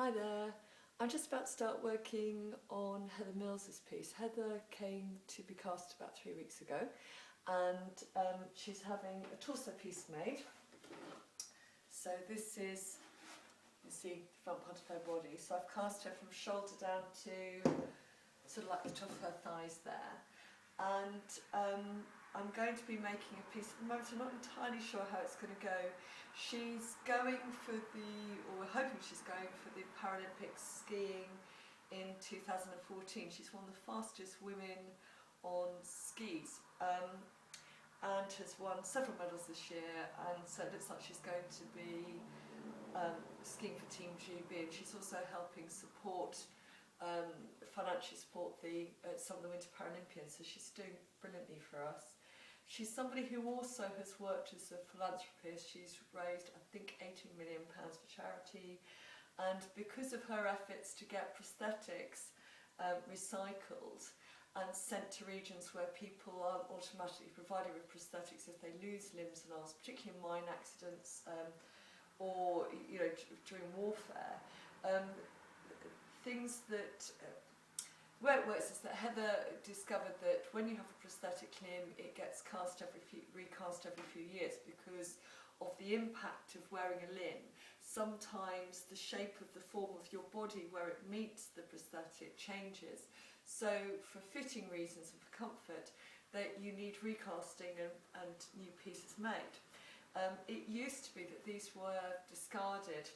Hi there. I'm just about to start working on Heather+Mills' piece. Heather came to be cast about 3 weeks ago, and she's having a torso piece made. So this is, you see, the front part of her body. So I've cast her from shoulder down to sort of like the top of her thighs there. And I'm going to be making a piece. At the moment, I'm not entirely sure how it's going to go. She's going for or we're hoping she's going for the Paralympics skiing in 2014. She's one of the fastest women on skis and has won several medals this year. And so it looks like she's going to be skiing for Team GB. And she's also helping financially support some of the Winter Paralympians. So she's doing brilliantly for us. She's somebody who also has worked as a philanthropist. She's raised, I think, £18 million for charity, and because of her efforts to get prosthetics recycled and sent to regions where people aren't automatically provided with prosthetics if they lose limbs and arms, particularly in mine accidents or during warfare, things that where it works is that Heather discovered that when you have a prosthetic limb, it gets recast every few years because of the impact of wearing a limb. Sometimes the shape of the form of your body where it meets the prosthetic changes. So for fitting reasons and for comfort, that you need recasting and new pieces made. It used to be that these were discarded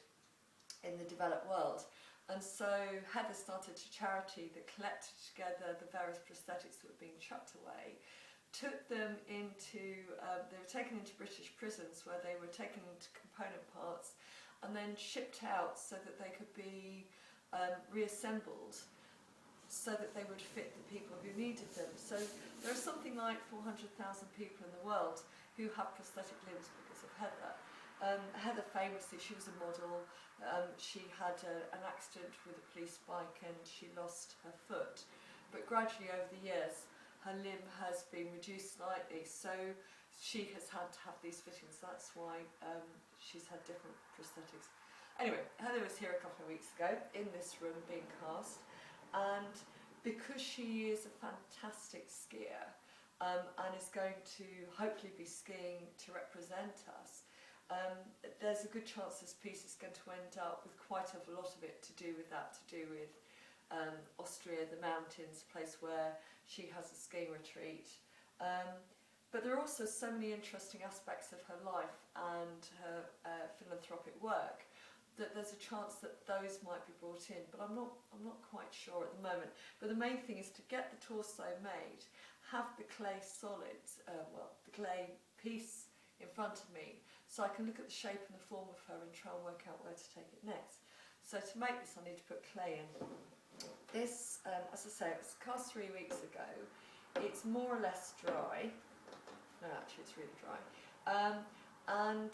in the developed world. And so Heather started a charity that collected together the various prosthetics that were being chucked away, took them into, they were taken into British prisons where they were taken into component parts and then shipped out so that they could be reassembled so that they would fit the people who needed them. So there are something like 400,000 people in the world who have prosthetic limbs because of Heather. Heather famously, she was a model. She had an accident with a police bike and she lost her foot, but gradually over the years her limb has been reduced slightly, so she has had to have these fittings. That's why she's had different prosthetics. Anyway, Heather was here a couple of weeks ago in this room being cast, and because she is a fantastic skier and is going to hopefully be skiing to represent us, there's a good chance this piece is going to end up with quite a lot of it to do with Austria, the mountains, a place where she has a skiing retreat. But there are also so many interesting aspects of her life and her philanthropic work that there's a chance that those might be brought in, but I'm not quite sure at the moment. But the main thing is to get the torso made, have the clay solids, the clay piece in front of me, so I can look at the shape and the form of her and try and work out where to take it next. So to make this, I need to put clay in. This, as I say, it was cast 3 weeks ago. It's more or less dry. No, actually, it's really dry. And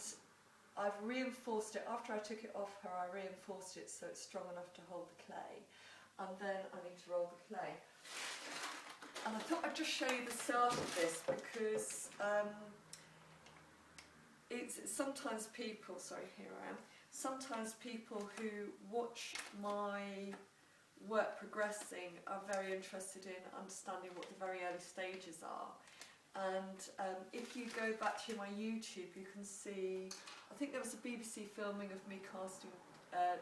I've reinforced it. After I took it off her, I reinforced it so it's strong enough to hold the clay. And then I need to roll the clay. And I thought I'd just show you the start of this because it's sometimes people, sometimes people who watch my work progressing are very interested in understanding what the very early stages are. And if you go back to my YouTube, you can see, I think there was a BBC filming of me casting the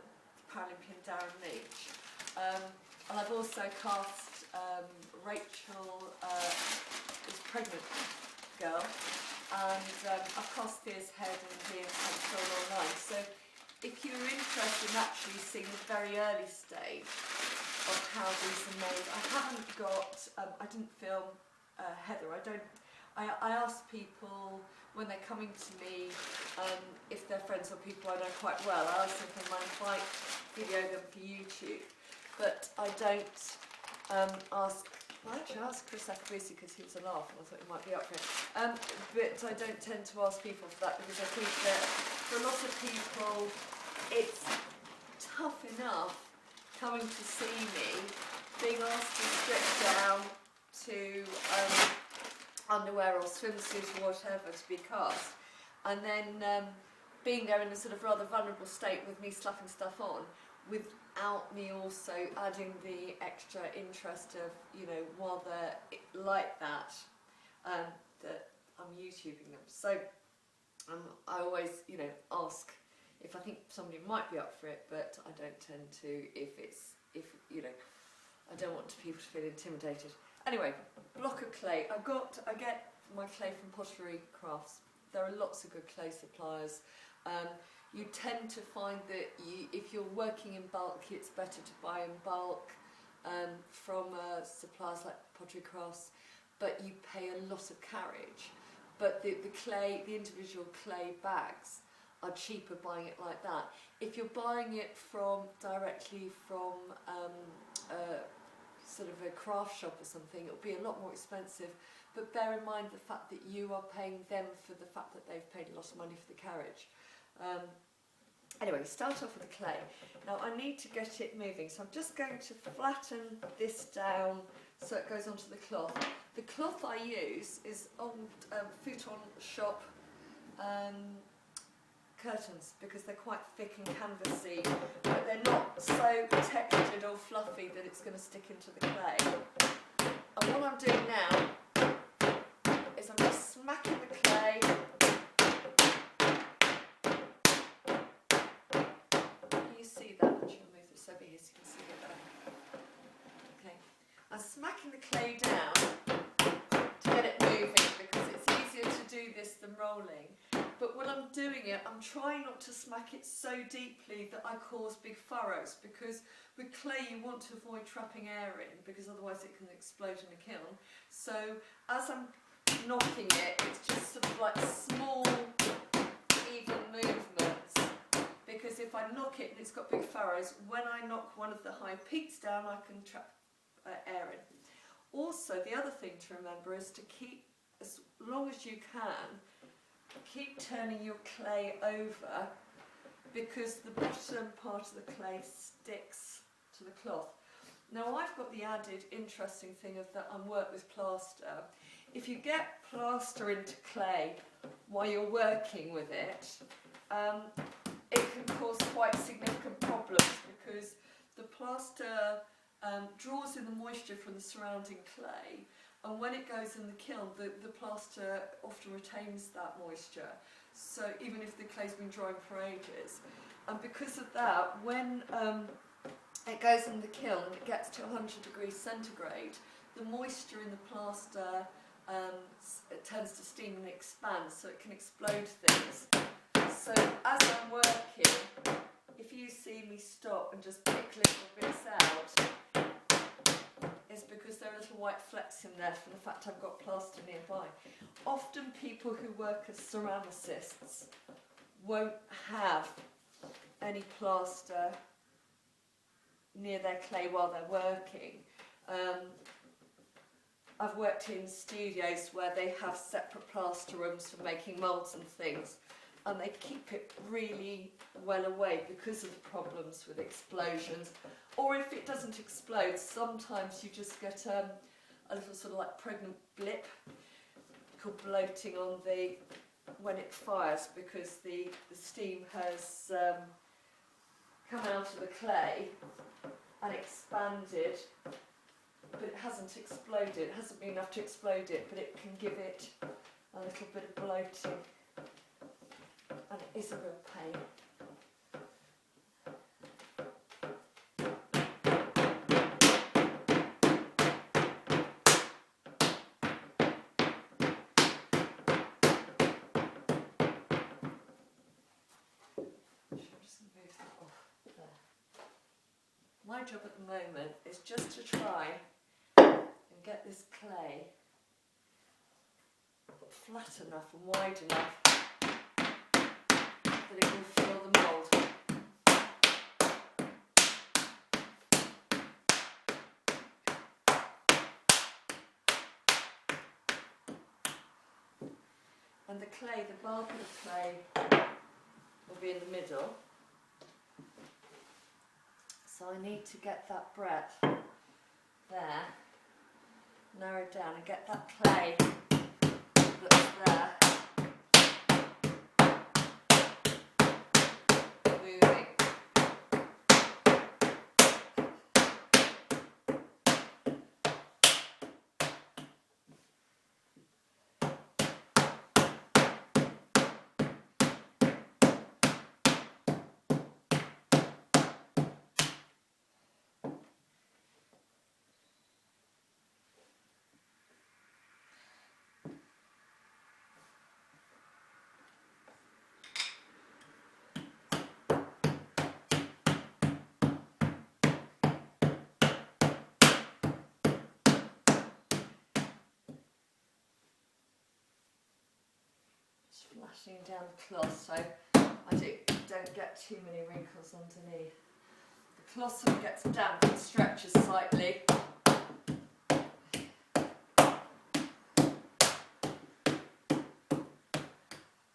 Paralympian Darren Leach. And I've also cast Rachel, this pregnant girl, and I've cast Thea's head and Ian's head so online. So if you're interested in actually seeing the very early stage of how these are made, I haven't got, I didn't film Heather. I ask people when they're coming to me if they're friends or people I know quite well. I ask them if they mind if I video them for YouTube, but I don't ask. Well, I actually asked Chris because he was a laugh and I thought he might be up for it. But I don't tend to ask people for that because I think that for a lot of people it's tough enough coming to see me, being asked to strip down to underwear or swimsuit or whatever to be cast, and then being there in a sort of rather vulnerable state with me stuffing stuff on, without me also adding the extra interest of, you know, while they're like that, that I'm YouTubing them. So I always, you know, ask if I think somebody might be up for it, but I don't tend to if you know, I don't want people to feel intimidated. Anyway, block of clay. I get my clay from Pottery Crafts. There are lots of good clay suppliers. You tend to find that if you're working in bulk, it's better to buy in bulk from suppliers like Pottery Crafts, but you pay a lot of carriage. But the individual clay bags are cheaper buying it like that. If you're buying it directly from sort of a craft shop or something, it'll be a lot more expensive. But bear in mind the fact that you are paying them for the fact that they've paid a lot of money for the carriage. Anyway, start off with the clay. Now I need to get it moving, so I'm just going to flatten this down so it goes onto the cloth. The cloth I use is old futon shop curtains, because they're quite thick and canvassy, but they're not so textured or fluffy that it's going to stick into the clay. And what I'm doing now is I'm just smacking the clay. Can you see that? I'm trying to move this over here so you can see it better. Okay. I'm smacking the clay down to get it moving, because it's easier to do this than rolling. But when I'm doing it, I'm trying not to smack it so deeply that I cause big furrows, because with clay you want to avoid trapping air in, because otherwise it can explode in a kiln. So as I'm knocking it, it's just sort of like small, even movements, because if I knock it and it's got big furrows, when I knock one of the high peaks down, I can trap air in. Also, the other thing to remember is to keep, as long as you can, keep turning your clay over, because the bottom part of the clay sticks to the cloth. Now I've got the added interesting thing of that I work with plaster. If you get plaster into clay while you're working with it, it can cause quite significant problems, because the plaster draws in the moisture from the surrounding clay, and when it goes in the kiln, the plaster often retains that moisture, so even if the clay's been drying for ages. And because of that, when it goes in the kiln and it gets to 100 degrees centigrade, the moisture in the plaster it turns to steam and expands, so it can explode things. So as I'm working, if you see me stop and just pick little bits out, is because there are little white flecks in there from the fact I've got plaster nearby. Often people who work as ceramicists won't have any plaster near their clay while they're working. I've worked in studios where they have separate plaster rooms for making moulds and things, and they keep it really well away because of the problems with explosions. Or if it doesn't explode, sometimes you just get a little sort of like pregnant blip called bloating on when it fires, because the steam has come out of the clay and expanded, but it hasn't exploded. It hasn't been enough to explode it, but it can give it a little bit of bloating, and it is a real pain. My job at the moment is just to try and get this clay flat enough and wide enough that it will fill the mould. And the clay, the bulk of the clay will be in the middle. So I need to get that breadth there, narrowed down, and get that clay that's there moving. flashing down the cloth so I don't get too many wrinkles underneath. The cloth sort of gets damp and stretches slightly.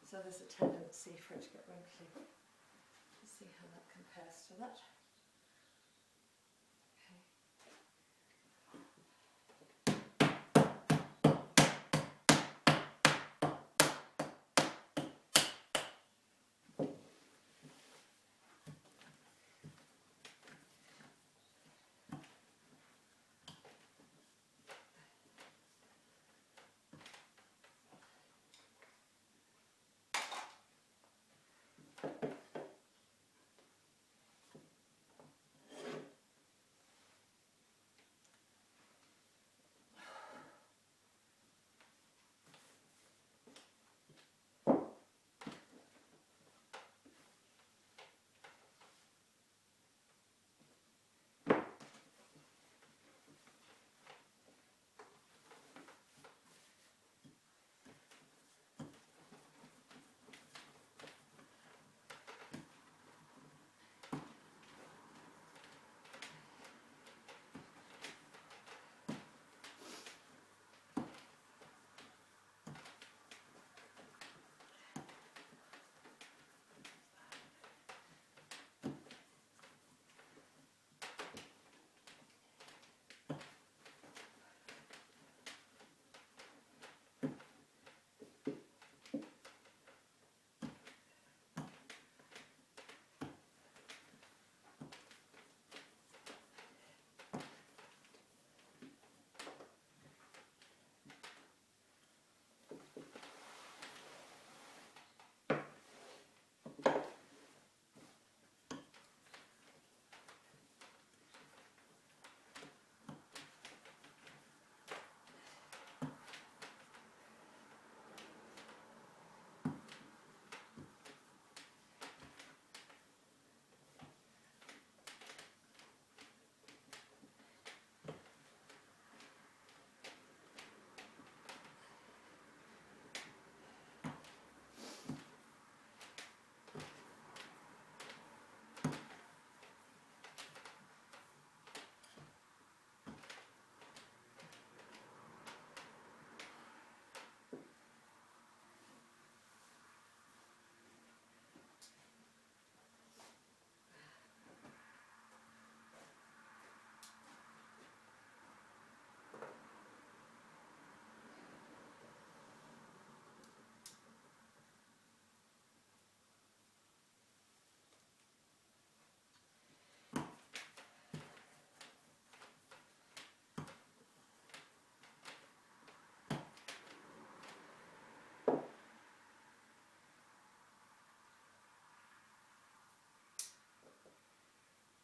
So there's a tendency for it to get wrinkly. Let's see how that compares to that.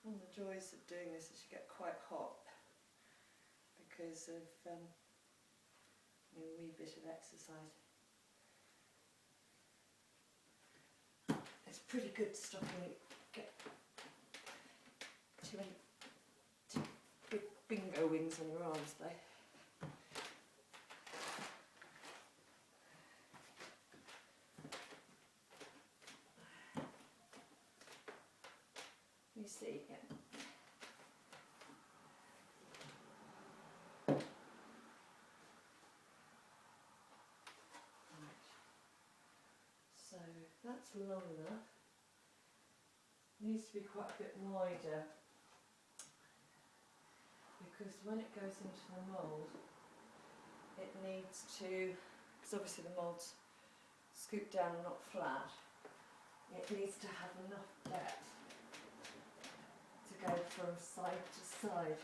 One of the joys of doing this is you get quite hot because of a wee bit of exercise. It's pretty good stopping you get too big bingo wings on your arms though. You see, yeah. Right. So that's long enough. Needs to be quite a bit wider because when it goes into the mould, it needs to, because obviously the mould's scooped down and not flat, it needs to have enough depth to go from side to side.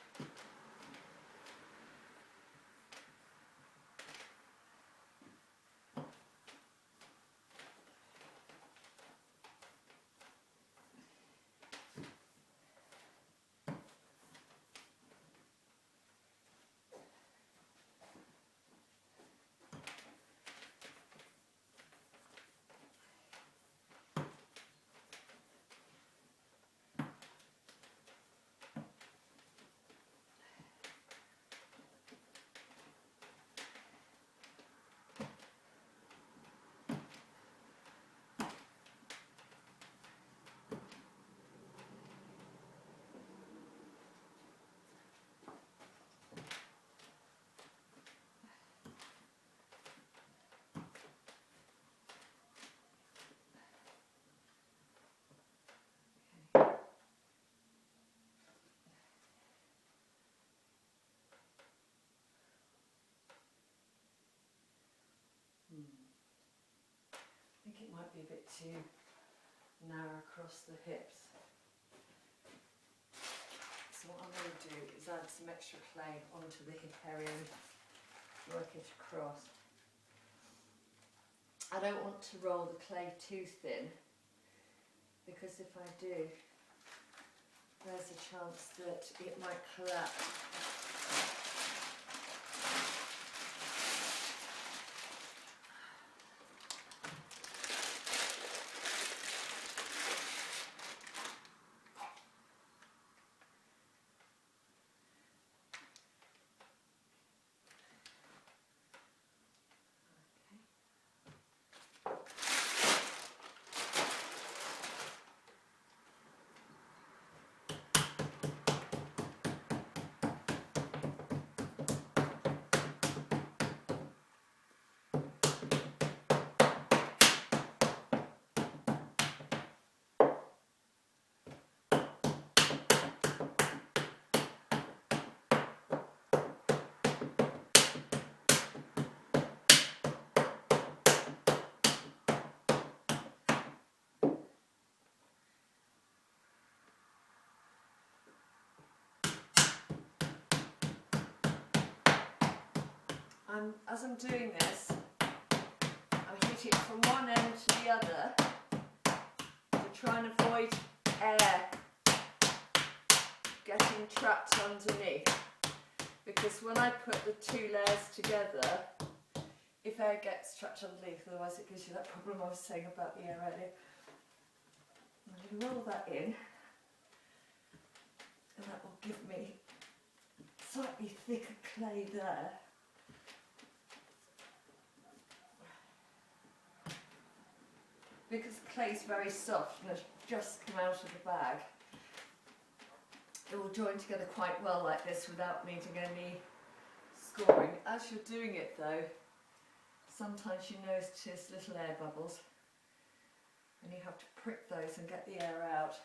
be a bit too narrow across the hips. So what I'm going to do is add some extra clay onto the hip area and work it across. I don't want to roll the clay too thin, because if I do, there's a chance that it might collapse. As I'm doing this, I hit it from one end to the other to try and avoid air getting trapped underneath, because when I put the two layers together, if air gets trapped underneath, otherwise it gives you that problem I was saying about the air earlier. I'm going to roll that in, and that will give me slightly thicker clay there. Because the clay is very soft and it's just come out of the bag, it will join together quite well like this without needing any scoring. As you're doing it though, sometimes you notice little air bubbles and you have to prick those and get the air out.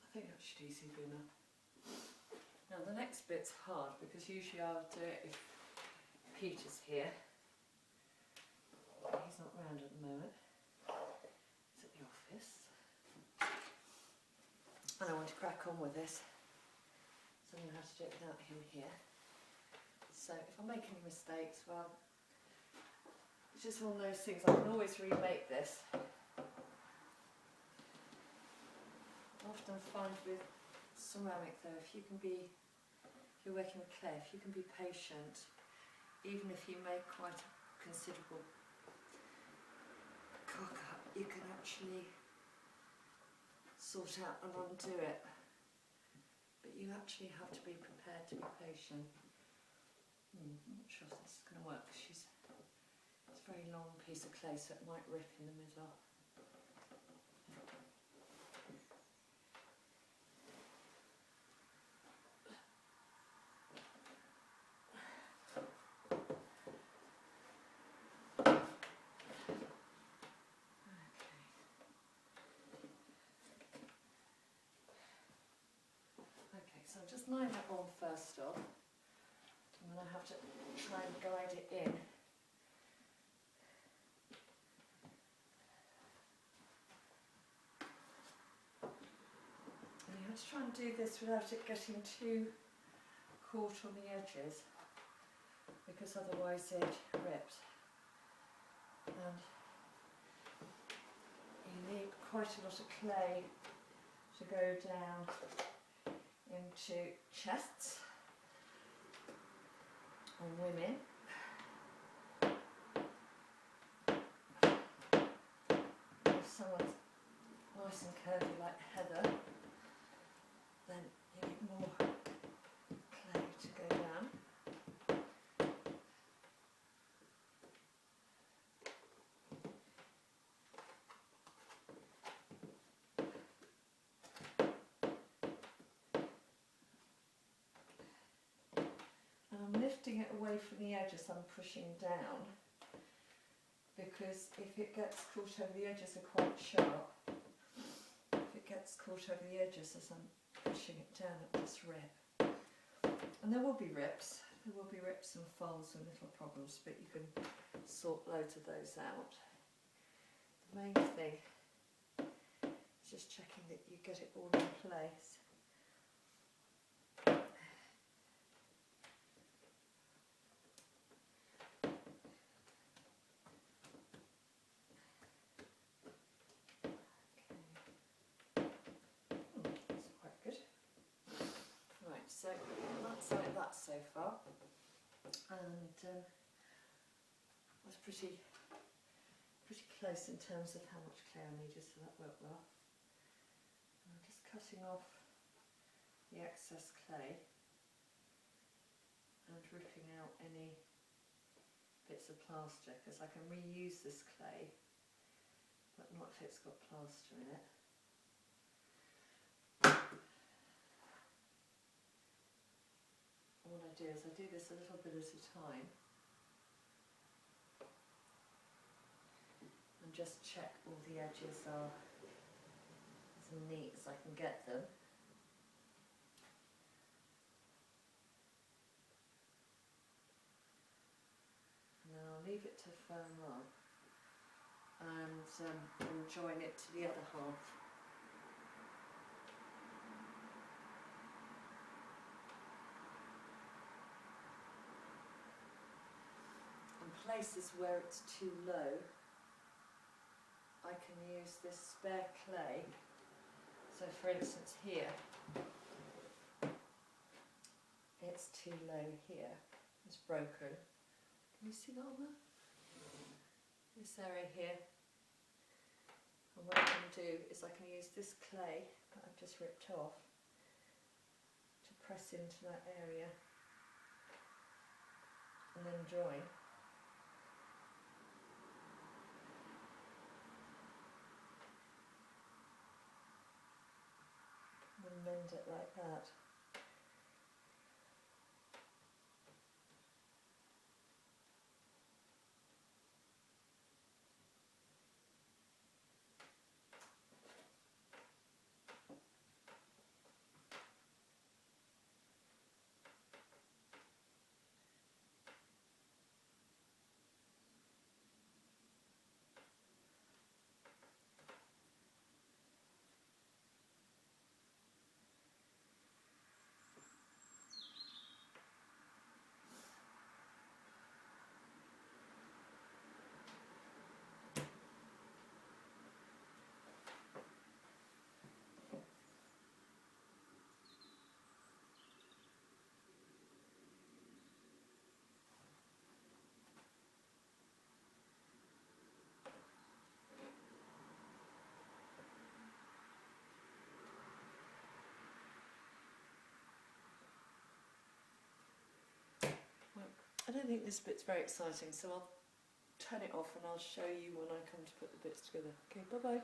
I think that should easily be enough. Now the next bit's hard because usually I'll do it if Peter's here. He's not round at the moment. He's at the office. And I want to crack on with this. So I'm going to have to do it without him here. So if I make any mistakes, well, it's just one of those things. I can always remake this. I often find with ceramic though, if you're working with clay, if you can be patient, even if you make quite a considerable cock up, you can actually sort out and undo it. But you actually have to be prepared to be patient. I'm not sure if this is going to work because it's a very long piece of clay, so it might rip in the middle. So I'll just line that on first off, and then I have to try and guide it in. And you have to try and do this without it getting too caught on the edges, because otherwise it rips. And you need quite a lot of clay to go down into chests on women. If someone's nice and curvy like Heather, then you need more clay to go down. And I'm lifting it away from the edge as I'm pushing down, because if it gets caught over the edges are quite sharp. If it gets caught over the edges as I'm pushing it down, it'll just rip. And there will be rips. There will be rips and folds and little problems, but you can sort loads of those out. The main thing is just checking that you get it all in place. So that's like that so far, and I was pretty close in terms of how much clay I needed, so that worked well. And I'm just cutting off the excess clay and ripping out any bits of plaster, because I can reuse this clay, but not if it's got plaster in it. What I do is I do this a little bit at a time and just check all the edges are as neat as I can get them. And then I'll leave it to firm up and join it to the other half. Places where it's too low, I can use this spare clay. So for instance here, it's too low here, it's broken. Can you see that on there? This area here. And what I can do is I can use this clay that I've just ripped off to press into that area and then join. And mend it like that. I don't think this bit's very exciting, so I'll turn it off and I'll show you when I come to put the bits together. Okay, bye bye.